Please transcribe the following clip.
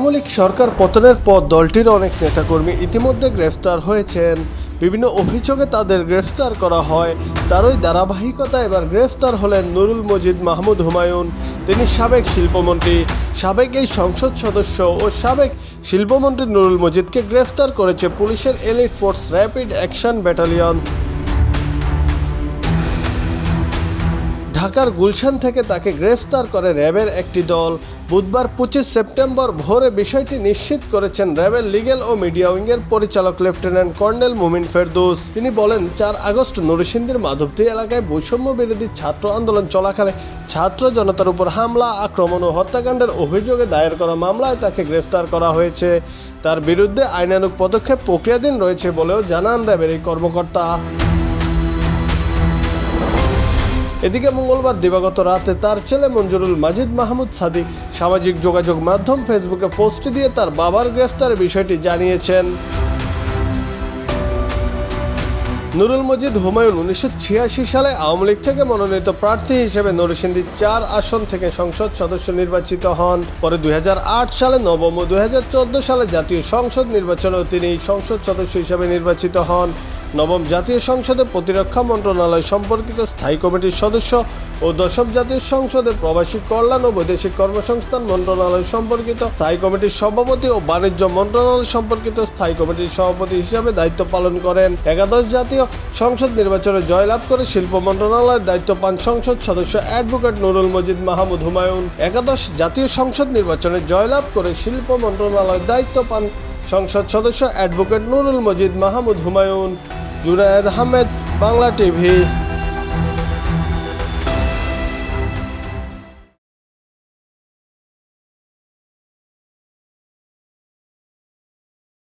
আওয়ামী লীগ সরকার পতনের পর দলটির অনেক নেতাকর্মী ইতিমধ্যে গ্রেফতার হয়েছেন। বিভিন্ন অভিযোগে তাদের গ্রেফতার করা হয়। তারই ধারাবাহিকতায় এবার গ্রেফতার হলেন নুরুল মজিদ মাহমুদ হুমায়ুন। তিনি সাবেক শিল্পমন্ত্রী। সাবেক এই সংসদ সদস্য ও সাবেক শিল্পমন্ত্রী নুরুল মজিদকে গ্রেফতার করেছে পুলিশের elite force rapid action battalion. ঢাকার গুলশান থেকে তাকে গ্রেফতার করে র্যাবের একটি দল। বুধবার 25 সেপ্টেম্বর ভোরে বিষয়টি নিশ্চিত করেছেন র্যাবের লিগ্যাল ও মিডিয়া উইংয়ের পরিচালক লেফটেন্যান্ট কর্নেল মুমিন ফেরদৌস। তিনি বলেন, 4 আগস্ট নরসিংদীর মাধবদী এলাকায় বৈষম্য বিরোধী ছাত্র আন্দোলন চলাকালে ছাত্র জনতার উপর হামলা, আক্রমণ ও হত্যাকাণ্ডের অভিযোগে দায়ের করা মামলায় তাকে গ্রেফতার করা হয়েছে। তার বিরুদ্ধে আইনানুগ পদক্ষেপ প্রক্রিয়াধীন রয়েছে বলেও জানান র্যাবের এই কর্মকর্তা। এদিকে মঙ্গলবার দিবাগত রাতে তার ছেলে মঞ্জুরুল মাজিদ মাহমুদ সাদিক সামাজিক যোগাযোগ মাধ্যম ফেসবুকে পোস্ট দিয়ে তার বাবার গ্রেফতারের বিষয়টি জানিয়েছেন। নুরুল মজিদ হুমায়ুন 1986 সালে আওয়ামী লীগ থেকে মনোনীত প্রার্থী হিসেবে নরসিংদী 4 আসন থেকে সংসদ সদস্য নির্বাচিত হন। পরে 2008 সালে নবম ও 2014 সালে জাতীয় সংসদ নির্বাচনেও তিনি সংসদ সদস্য হিসেবে নির্বাচিত হন। নবম জাতীয় সংসদে প্রতিরক্ষা মন্ত্রণালয় সম্পর্কিত স্থায়ী কমিটির সদস্য ও দশম জাতীয় সংসদে প্রবাসী কল্যাণ ও বৈদেশিক কর্মসংস্থান মন্ত্রণালয় সম্পর্কিত স্থায়ী কমিটির সভাপতি ও বাণিজ্য মন্ত্রণালয় সম্পর্কিত স্থায়ী কমিটির সভাপতি হিসেবে দায়িত্ব পালন করেন। একাদশ জাতীয় সংসদ নির্বাচনে জয়লাভ করে শিল্প মন্ত্রণালয়ের দায়িত্ব পান সংসদ সদস্য অ্যাডভোকেট নুরুল মজিদ মাহমুদ হুমায়ুন। একাদশ জাতীয় সংসদ নির্বাচনে জয়লাভ করে শিল্প মন্ত্রণালয়ের দায়িত্ব পান সংসদ সদস্য অ্যাডভোকেট নুরুল মজিদ মাহমুদ হুমায়ুন। জুনায়েদ আহমেদ, বাংলা টিভি।